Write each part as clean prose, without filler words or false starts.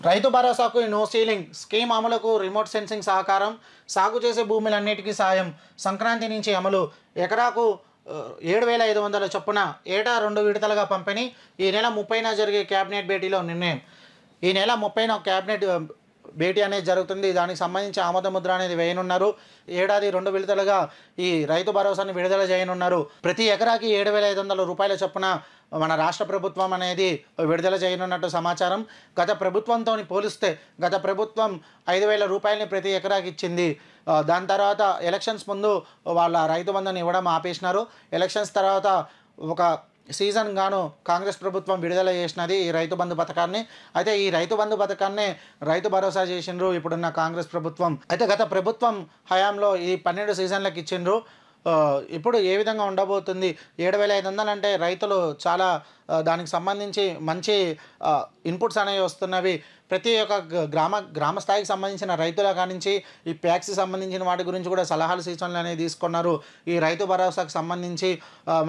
రైతు భరోసాకు no ceiling scheme అమలుకు remote sensing సహకారం సాగు చేసే భూములన్నిటికీ సాయం సంక్రాంతి నుంచి అమలు ఎకరాకు 7,500 చొప్పున ఏటా 2 విడతలుగా పంపిణీ ఈ నెల 30న జరిగే క్యాబినెట్ భేటీలో నిర్ణయం ఈ నెల 30న క్యాబినెట్ భేటీ అనేది జరుగుతుంది దానికి సంబంధించి ఆమోద ముద్ర అనేది వేయనున్నారు ఏడాది 2 విడతలుగా ఈ రైతు భరోసాను విడుదల చేయనున్నారు ప్రతి ఎకరాకి 7,500 రూపాయల చొప్పున మన రాష్ట్ర ప్రభుత్వం అనేది విడుదల చేయనున్నట్టు సమాచారం గత ప్రభుత్వంతో పోలిస్తే గత ప్రభుత్వం 5,000 రూపాయలని ప్రతి ఎకరాకి ఇచ్చింది దాని తర్వాత ఎలక్షన్స్ ముందు వాళ్ళ రైతు బంధుని ఇవ్వడం ఆపేసినారు ఎలక్షన్స్ తర్వాత ఒక సీజన్ గాను కాంగ్రెస్ ప్రభుత్వం విడుదల చేసినది ఈ రైతు బంధు పథకాన్ని అయితే ఈ రైతు బంధు పథకాన్ని రైతు భరోసా చేసిండ్రు ఇప్పుడున్న కాంగ్రెస్ ప్రభుత్వం అయితే గత ప్రభుత్వం హయాంలో ఈ 12 సీజన్లకు ఇచ్చిండ్రు ఇప్పుడు ఏ విధంగా ఉండబోతుంది 7,500 అంటే రైతులు చాలా దానికి సంబంధించి మంచి ఇన్పుట్స్ అనేవి వస్తున్నవి ప్రతి ఒక్క గ్రామ స్థాయికి సంబంధించిన రైతుల కానించి ఈ ప్యాక్స్కి సంబంధించిన వాటి గురించి కూడా సలహాలు సూచనలు అనేవి తీసుకున్నారు ఈ రైతు భరోసాకు సంబంధించి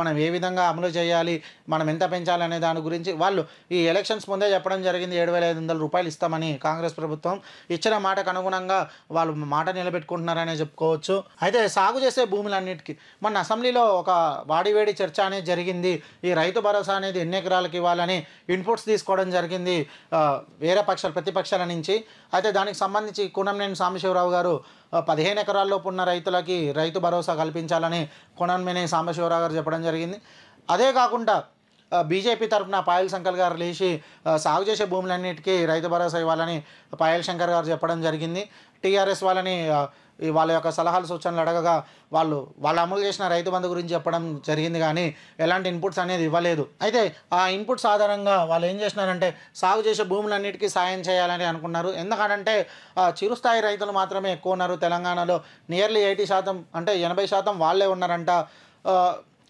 మనం ఏ విధంగా అమలు చేయాలి మనం ఎంత పెంచాలి అనే దాని గురించి వాళ్ళు ఈ ఎలక్షన్స్ ముందే చెప్పడం జరిగింది 7,500 రూపాయలు ఇస్తామని కాంగ్రెస్ ప్రభుత్వం ఇచ్చిన మాటకు అనుగుణంగా వాళ్ళు మాట నిలబెట్టుకుంటున్నారనే చెప్పుకోవచ్చు అయితే సాగు చేసే భూములన్నిటికీ మన అసెంబ్లీలో ఒక వాడివేడి చర్చ అనేది జరిగింది ఈ రైతు భరోసా అనేది ఎన్ని ఎకరాలకు ఇవ్వాలని ఇన్పుట్స్ తీసుకోవడం జరిగింది వేరే ప్రతిపక్షాల నుంచి అయితే దానికి సంబంధించి కూనంనేని సాంబశివరావు గారు 15 ఎకరాల్లోపు ఉన్న రైతులకి రైతు భరోసా కల్పించాలని కూనంనేని సాంబశివరావు గారు చెప్పడం జరిగింది అదే కాకుండా బీజేపీ తరఫున పాయల్ శంకర్ గారు లేచి సాగు చేసే భూములన్నిటికీ రైతు భరోసా ఇవ్వాలని పాయల్ శంకర్ గారు చెప్పడం జరిగింది టీఆర్ఎస్ వాళ్ళని వాళ్ళ యొక్క సలహాలు సూచనలు అడగగా వాళ్ళు అమలు చేసిన రైతు బంధు గురించి చెప్పడం జరిగింది కానీ ఎలాంటి ఇన్పుట్స్ అనేది ఇవ్వలేదు అయితే ఆ ఇన్పుట్స్ ఆధారంగా వాళ్ళు ఏం చేసినారంటే సాగు చేసే భూములన్నిటికీ సాయం చేయాలని అనుకున్నారు ఎందుకంటే చిరుస్థాయి రైతులు మాత్రమే ఎక్కువ ఉన్నారు తెలంగాణలో నియర్లీ 80% అంటే 80% వాళ్ళే ఉన్నారంట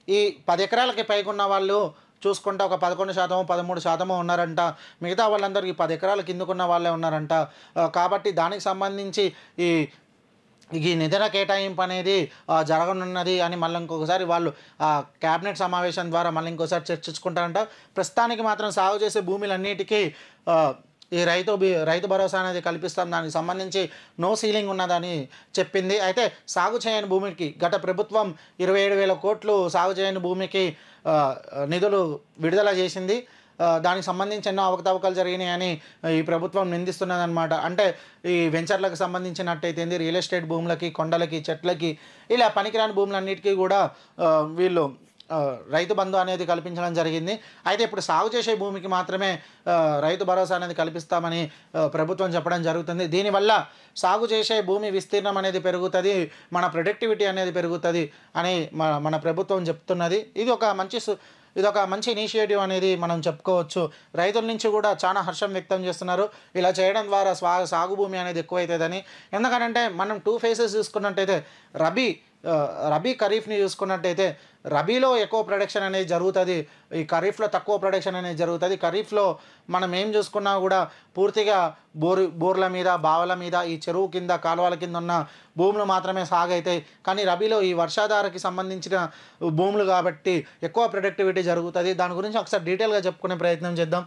ఈ 10 ఎకరాలకి పైకి ఉన్న వాళ్ళు చూసుకుంటే ఒక 11%, 13% ఉన్నారంట మిగతా వాళ్ళందరికీ 10 ఎకరాల కిందకున్న వాళ్ళే ఉన్నారంట కాబట్టి దానికి సంబంధించి ఈ నిధుల కేటాయింపు అనేది జరగనున్నది అని మళ్ళీ ఇంకొకసారి వాళ్ళు క్యాబినెట్ సమావేశం ద్వారా మళ్ళీ ఇంకోసారి చర్చించుకుంటారంట ప్రస్తుతానికి మాత్రం సాగు చేసే భూములన్నిటికీ ఈ రైతు భరోసా అనేది కల్పిస్తాం దానికి సంబంధించి నో సీలింగ్ ఉన్నదని చెప్పింది అయితే సాగు చేయని భూమికి గత ప్రభుత్వం 27,000 కోట్లు సాగు చేయని భూమికి నిధులు విడుదల చేసింది దానికి సంబంధించి ఎన్నో అవకతవకలు జరిగినాయని ఈ ప్రభుత్వం నిందిస్తున్నదన్నమాట అంటే ఈ వెంచర్లకు సంబంధించినట్టయితే రియల్ ఎస్టేట్ భూములకి కొండలకి చెట్లకి ఇలా పనికిరాని భూములన్నిటికీ కూడా వీళ్ళు రైతు బంధు అనేది కల్పించడం జరిగింది అయితే ఇప్పుడు సాగు చేసే భూమికి మాత్రమే రైతు భరోసా అనేది కల్పిస్తామని ప్రభుత్వం చెప్పడం జరుగుతుంది దీనివల్ల సాగు చేసే భూమి విస్తీర్ణం అనేది పెరుగుతుంది మన ప్రొడక్టివిటీ అనేది పెరుగుతుంది అని మన ప్రభుత్వం చెప్తున్నది ఇది ఒక మంచి ఇనిషియేటివ్ అనేది మనం చెప్పుకోవచ్చు రైతుల నుంచి కూడా చాలా హర్షం వ్యక్తం చేస్తున్నారు ఇలా చేయడం ద్వారా సాగు భూమి అనేది ఎక్కువైతుందని ఎందుకంటే మనం 2 phases చూసుకున్నట్టయితే రబీ ఖరీఫ్ని చూసుకున్నట్టయితే రబీలో ఎక్కువ ప్రొడక్షన్ అనేది జరుగుతుంది ఈ ఖరీఫ్లో తక్కువ ప్రొడక్షన్ అనేది జరుగుతుంది ఖరీఫ్లో మనం ఏం చూసుకున్నా కూడా పూర్తిగా బోర్ల మీద బావుల మీద ఈ చెరువు కింద కాలువల కింద ఉన్న భూములు మాత్రమే సాగైతాయి కానీ రబీలో ఈ వర్షాధారకి సంబంధించిన భూములు కాబట్టి ఎక్కువ ప్రొడక్టివిటీ జరుగుతుంది దాని గురించి ఒకసారి డీటెయిల్గా చెప్పుకునే ప్రయత్నం చేద్దాం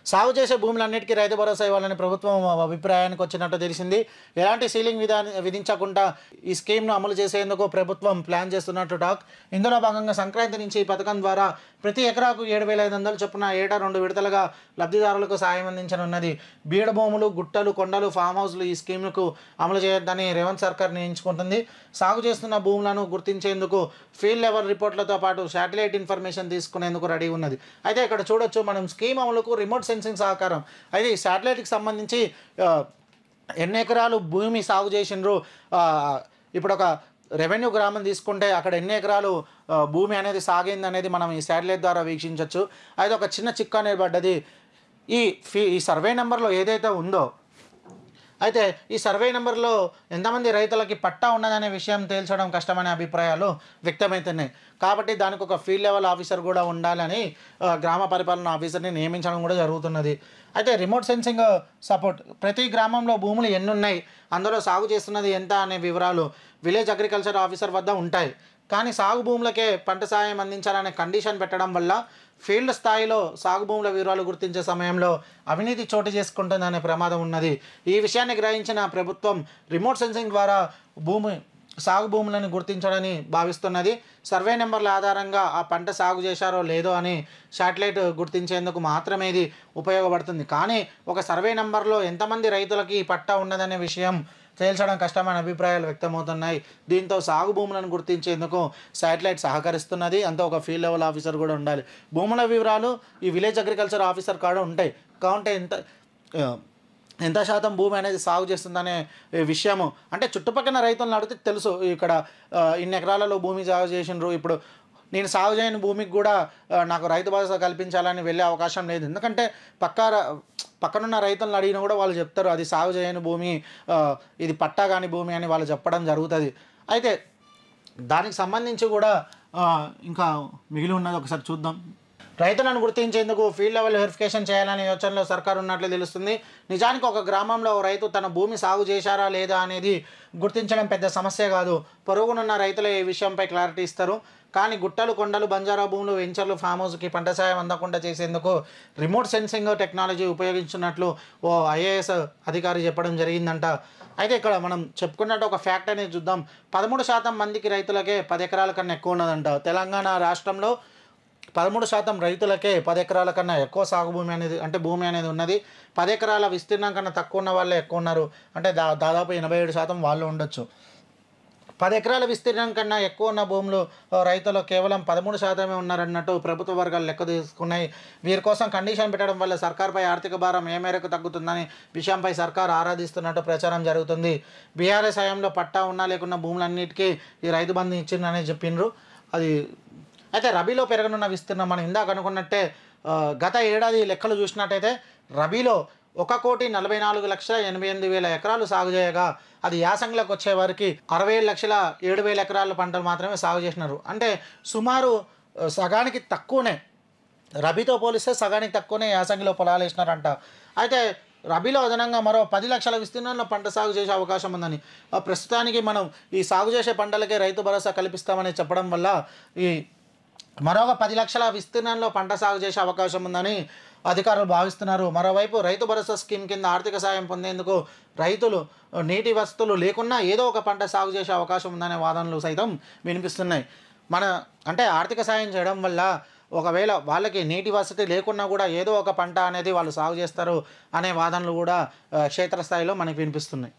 సాగు చేసే భూములన్నిటికీ రైతు భరోసా ఇవ్వాలని ప్రభుత్వం అభిప్రాయానికి వచ్చినట్టు తెలిసింది ఎలాంటి సీలింగ్ విధించకుండా ఈ స్కీమ్ను అమలు చేసేందుకు ప్రభుత్వం ప్లాన్ చేస్తున్నట్టు టాక్ ఇందులో భాగంగా సంక్రాంతి నుంచి ఈ పథకం ద్వారా ప్రతి ఎకరాకు 7,500 చొప్పున ఏటా 2 విడతలుగా లబ్ధిదారులకు సాయం అందించనున్నది బీడ భూములు గుట్టలు కొండలు ఫామ్ హౌస్లు ఈ స్కీమ్కు అమలు చేయొద్దని రేవంత్ సర్కార్ నిర్ణయించుకుంటుంది సాగు చేస్తున్న భూములను గుర్తించేందుకు ఫీల్డ్ లెవెల్ రిపోర్ట్లతో పాటు శాటిలైట్ ఇన్ఫర్మేషన్ తీసుకునేందుకు రెడీ ఉన్నది అయితే ఇక్కడ చూడొచ్చు మనం స్కీమ్ అమలుకు రిమోట్ సెన్సింగ్ సహకారం అయితే ఈ శాటిలైట్కి సంబంధించి ఎన్ని ఎకరాలు భూమి సాగు చేసిండ్రు ఇప్పుడు ఒక రెవెన్యూ గ్రామం తీసుకుంటే అక్కడ ఎన్ని ఎకరాలు భూమి అనేది సాగింది అనేది మనం ఈ శాటిలైట్ ద్వారా వీక్షించవచ్చు అయితే ఒక చిన్న చిక్కు అనేది పడ్డది ఈ సర్వే నెంబర్లో ఏదైతే ఉందో అయితే ఈ సర్వే నెంబర్లో ఎంతమంది రైతులకి పట్టా ఉన్నదనే విషయం తేల్చడం కష్టమనే అభిప్రాయాలు వ్యక్తమవుతున్నాయి కాబట్టి దానికి ఒక ఫీల్డ్ లెవెల్ ఆఫీసర్ కూడా ఉండాలని గ్రామ పరిపాలన ఆఫీసర్ని నియమించడం కూడా జరుగుతున్నది అయితే రిమోట్ సెన్సింగ్ సపోర్ట్ ప్రతి గ్రామంలో భూములు ఎన్ని ఉన్నాయి అందులో సాగు చేస్తున్నది ఎంత అనే వివరాలు విలేజ్ అగ్రికల్చర్ ఆఫీసర్ వద్ద ఉంటాయి కానీ సాగు భూములకే పంట సాయం అందించాలనే కండిషన్ పెట్టడం వల్ల ఫీల్డ్ స్థాయిలో సాగు భూముల వివరాలు గుర్తించే సమయంలో అవినీతి చోటు చేసుకుంటుందనే ప్రమాదం ఉన్నది. ఈ విషయాన్ని గ్రహించిన ప్రభుత్వం రిమోట్ సెన్సింగ్ ద్వారా సాగు భూములను గుర్తించడని భావిస్తున్నది. సర్వే నెంబర్ల ఆధారంగా ఆ పంట సాగు చేశారో లేదో అని శాటిలైట్ గుర్తించేందుకు మాత్రమే ఇది ఉపయోగపడుతుంది. కానీ ఒక సర్వే నెంబర్లో ఎంతమంది రైతులకి ఈ పట్టా ఉన్నదనే విషయం తేల్చడం కష్టమైన అభిప్రాయాలు వ్యక్తమవుతున్నాయి. దీంతో సాగు భూములను గుర్తించేందుకు శాటిలైట్ సహకరిస్తున్నది. అంతా ఒక ఫీల్డ్ లెవెల్ ఆఫీసర్ కూడా ఉండాలి. భూముల వివరాలు ఈ విలేజ్ అగ్రికల్చర్ ఆఫీసర్ కాడ ఉంటాయి. కాబట్టి ఎంత శాతం భూమి అనేది సాగు చేస్తుందనే విషయము అంటే చుట్టుపక్కల రైతులను అడిగితే తెలుసు. ఇక్కడ ఇన్ని ఎకరాలలో భూమి సాగు చేసిండ్రు. ఇప్పుడు నేను సాగు చేయని భూమికి కూడా నాకు రైతు భరోసా కల్పించాలని వెళ్ళే అవకాశం లేదు. ఎందుకంటే పక్కనున్న రైతులను అడిగినా కూడా వాళ్ళు చెప్తారు అది సాగు చేయని భూమి, ఇది పట్టా కాని భూమి అని వాళ్ళు చెప్పడం జరుగుతుంది. అయితే దానికి సంబంధించి కూడా ఇంకా మిగిలి ఉన్నది ఒకసారి చూద్దాం. రైతులను గుర్తించేందుకు ఫీల్డ్ లెవెల్ వెరిఫికేషన్ చేయాలనే యోచనలో సర్కారు ఉన్నట్లు తెలుస్తుంది. నిజానికి ఒక గ్రామంలో రైతు తన భూమి సాగు చేశారా లేదా అనేది గుర్తించడం పెద్ద సమస్య కాదు. పొరుగునున్న రైతులే ఈ విషయంపై క్లారిటీ ఇస్తారు. కానీ గుట్టలు, కొండలు, బంజారా భూములు, వెంచర్లు, ఫామ్ హౌస్కి పంట సాయం అందకుండా చేసేందుకు రిమోట్ సెన్సింగ్ టెక్నాలజీ ఉపయోగించున్నట్లు ఓ ఐఏఎస్ అధికారి చెప్పడం జరిగిందంట. అయితే ఇక్కడ మనం చెప్పుకున్నట్టు ఒక ఫ్యాక్ట్ అనేది చూద్దాం. 13% మందికి రైతులకే 10 ఎకరాల కన్నా ఎక్కువ ఉన్నదంట. తెలంగాణ రాష్ట్రంలో 13% రైతులకే 10 ఎకరాల కన్నా ఎక్కువ సాగు భూమి అనేది అంటే భూమి అనేది ఉన్నది. 10 ఎకరాల విస్తీర్ణం కన్నా తక్కువ ఉన్న వాళ్ళే ఎక్కువ ఉన్నారు. అంటే దాదాపు 87% వాళ్ళు ఉండొచ్చు. 10 ఎకరాల విస్తీర్ణం కన్నా ఎక్కువ ఉన్న భూములు రైతులు కేవలం 13% ఉన్నారన్నట్టు ప్రభుత్వ వర్గాలు లెక్క తీసుకున్నాయి. వీరి కోసం కండిషన్ పెట్టడం వల్ల సర్కార్పై ఆర్థిక భారం ఏ మేరకు తగ్గుతుందని విషయంపై సర్కారు ఆరాధిస్తున్నట్టు ప్రచారం జరుగుతుంది. బీఆర్ఎస్ హయాంలో పట్టా ఉన్నా లేకున్నా భూములన్నిటికీ ఈ రైతు బంధు ఇచ్చిందని చెప్పిండ్రు. అది అయితే రబీలో పెరగనున్న విస్తీర్ణం మనం ఇందాక అనుకున్నట్టే గత ఏడాది లెక్కలు చూసినట్టయితే రబీలో 1,44,88,000 ఎకరాలు సాగు చేయగా అది యాసంగిలోకి వచ్చే వారికి 67,07,000 ఎకరాల పంటలు మాత్రమే సాగు చేసినారు. అంటే సుమారు సగానికి తక్కువనే, రబీతో పోలిస్తే సగానికి తక్కువనే యాసంగిలో పొలాలు వేసినారంట. అయితే రబీలో అదనంగా మరో 10 లక్షల విస్తీర్ణంలో పంట సాగు చేసే అవకాశం ఉందని, ప్రస్తుతానికి మనం ఈ సాగు చేసే పంటలకే రైతు భరోసా కల్పిస్తామని చెప్పడం వల్ల ఈ మరొక 10 లక్షల విస్తీర్ణంలో పంట సాగు చేసే అవకాశం ఉందని అధికారులు భావిస్తున్నారు. మరోవైపు రైతు భరోసా స్కీమ్ కింద ఆర్థిక సాయం పొందేందుకు రైతులు నీటి వసతులు లేకున్నా ఏదో ఒక పంట సాగు చేసే అవకాశం ఉందనే వాదనలు సైతం వినిపిస్తున్నాయి. అంటే ఆర్థిక సాయం చేయడం వల్ల ఒకవేళ వాళ్ళకి నీటి వసతి లేకున్నా కూడా ఏదో ఒక పంట అనేది వాళ్ళు సాగు చేస్తారు అనే వాదనలు కూడా క్షేత్రస్థాయిలో మనకు వినిపిస్తున్నాయి.